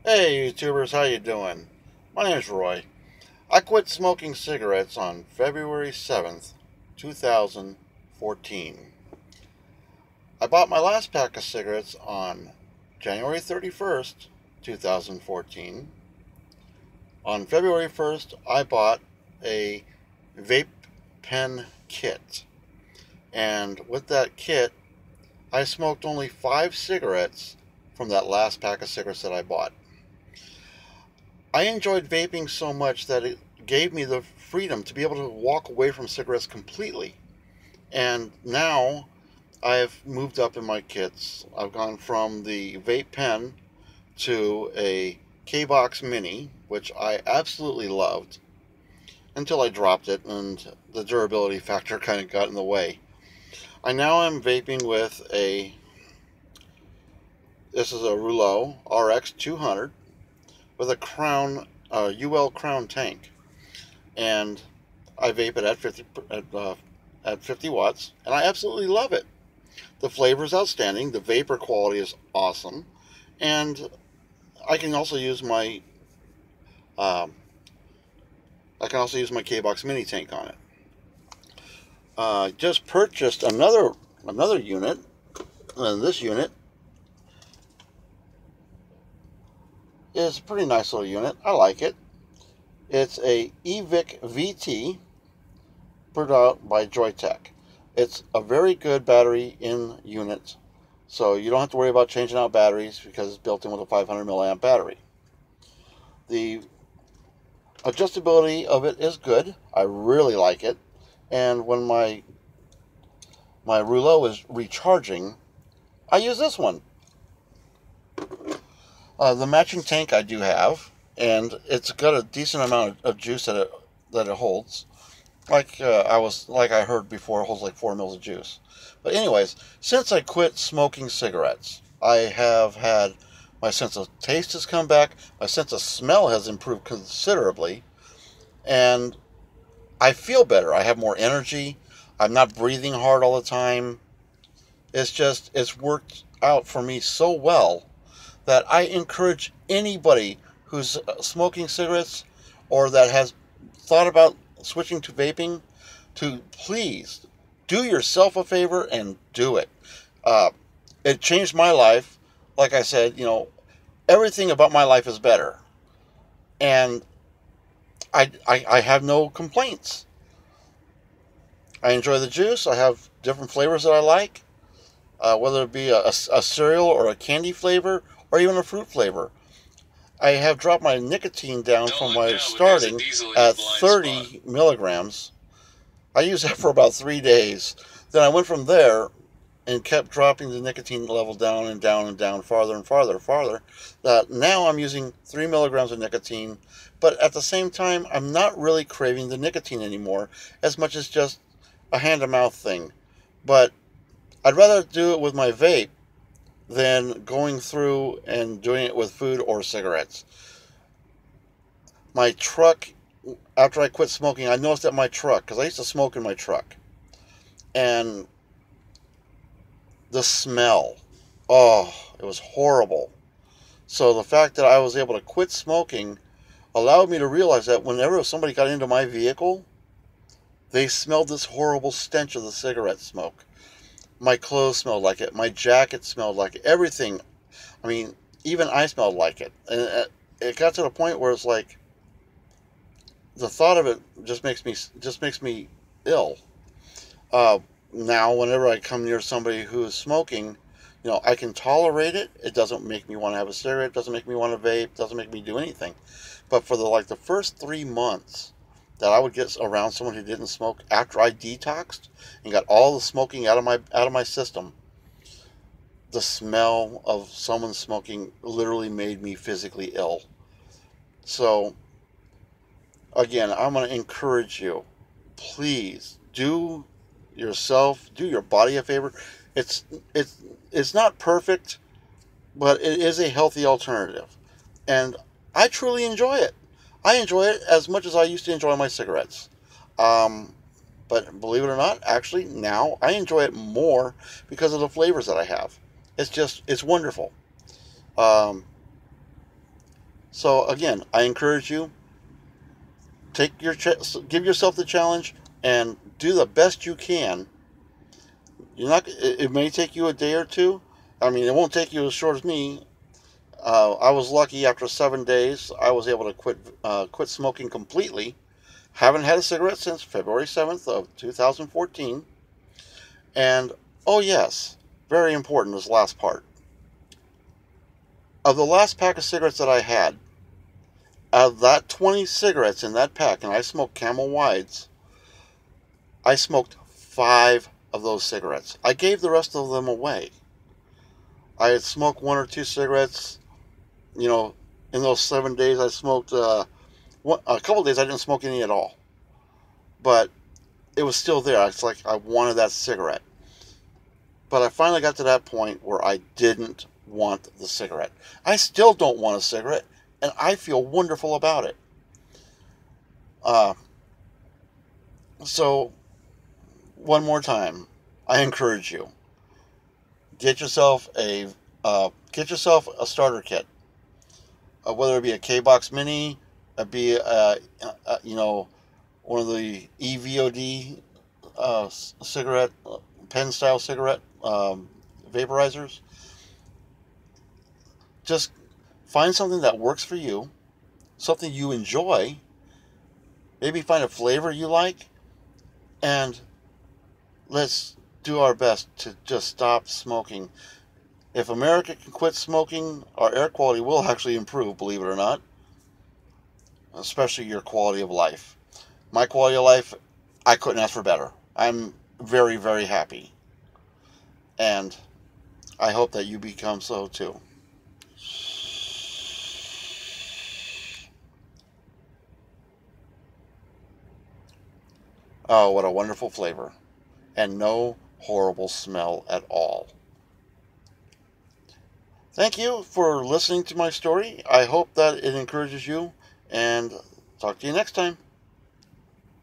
Hey YouTubers, how you doing? My name is Roy. I quit smoking cigarettes on February 7th, 2014. I bought my last pack of cigarettes on January 31st, 2014. On February 1st, I bought a vape pen kit. And with that kit, I smoked only 5 cigarettes from that last pack of cigarettes that I bought. I enjoyed vaping so much that it gave me the freedom to be able to walk away from cigarettes completely. And now I've moved up in my kits. I've gone from the vape pen to a K-Box Mini, which I absolutely loved until I dropped it and the durability factor kind of got in the way. I now am vaping with this is a Rouleau RX 200 with a Crown, UL Crown tank. And I vape it at 50 watts, and I absolutely love it. The flavor is outstanding. The vapor quality is awesome, and I can also use my um, K-Box Mini tank on it. Just purchased another unit, and this unit is a pretty nice little unit. I like it. It's a EVIC VT put out by Joytech. It's a very good battery in unit, so you don't have to worry about changing out batteries because it's built in with a 500 milliamp battery. The adjustability of it is good. I really like it, and when my rouleau is recharging, I use this one. The matching tank I do have, and it's got a decent amount of juice that it holds. Like I heard before, it holds like 4 mils of juice. But anyways, since I quit smoking cigarettes, I have had my sense of taste has come back, my sense of smell has improved considerably, and I feel better. I have more energy. I'm not breathing hard all the time. It's worked out for me so well that I encourage anybody who's smoking cigarettes or that has thought about switching to vaping to please do yourself a favor and do it. Uh, it changed my life. Like I said, everything about my life is better. And I have no complaints. I enjoy the juice. I have different flavors that I like, whether it be a cereal or a candy flavor or even a fruit flavor. I have dropped my nicotine down from my starting at 30 milligrams. I used that for about 3 days. Then I went from there and kept dropping the nicotine level down and down and down, farther and farther and farther. That now I'm using 3 milligrams of nicotine, but at the same time, I'm not really craving the nicotine anymore as much as just a hand to mouth thing. But I'd rather do it with my vape than going through and doing it with food or cigarettes. My truck, after I quit smoking, I noticed that my truck, because I used to smoke in my truck, and the smell, oh, it was horrible. So the fact that I was able to quit smoking allowed me to realize that whenever somebody got into my vehicle, they smelled this horrible stench of the cigarette smoke. My clothes smelled like it. My jacket smelled like it. Everything. I mean, even I smelled like it. And it got to the point where it's like the thought of it just makes me ill. Now, whenever I come near somebody who is smoking, I can tolerate it. It doesn't make me want to have a cigarette. It doesn't make me want to vape. It doesn't make me do anything. But for the first 3 months that I would get around someone who didn't smoke after I detoxed and got all the smoking out of my system, the smell of someone smoking literally made me physically ill. So again, I'm going to encourage you. Please do your body a favor. It's it's not perfect, but it is a healthy alternative, and I truly enjoy it. I enjoy it as much as I used to enjoy my cigarettes. Um, but believe it or not, actually now I enjoy it more because of the flavors that I have. It's wonderful. Um, So again, I encourage you, give yourself the challenge and do the best you can. You're not. It may take you a day or two. I mean, it won't take you as short as me. I was lucky. After 7 days, I was able to quit smoking completely. Haven't had a cigarette since February 7th of 2014. And oh yes, very important, this last part. Of the last pack of cigarettes that I had, out of that 20 cigarettes in that pack, and I smoked Camel Wides, I smoked 5 of those cigarettes. I gave the rest of them away. I had smoked 1 or 2 cigarettes, you know, in those 7 days. I smoked, a couple of days I didn't smoke any at all. But it was still there. It's like I wanted that cigarette. But I finally got to that point where I didn't want the cigarette. I still don't want a cigarette, and I feel wonderful about it. Uh, so, one more time, I encourage you, get yourself a starter kit, whether it be a K-Box Mini, be one of the EVOD cigarette, pen style cigarette vaporizers. Just find something that works for you, something you enjoy. Maybe find a flavor you like, and let's do our best to just stop smoking. If America can quit smoking, our air quality will actually improve, believe it or not, especially your quality of life. My quality of life, I couldn't ask for better. I'm very, very happy. And I hope that you become so too. Oh, what a wonderful flavor. And no horrible smell at all. Thank you for listening to my story. I hope that it encourages you, and talk to you next time.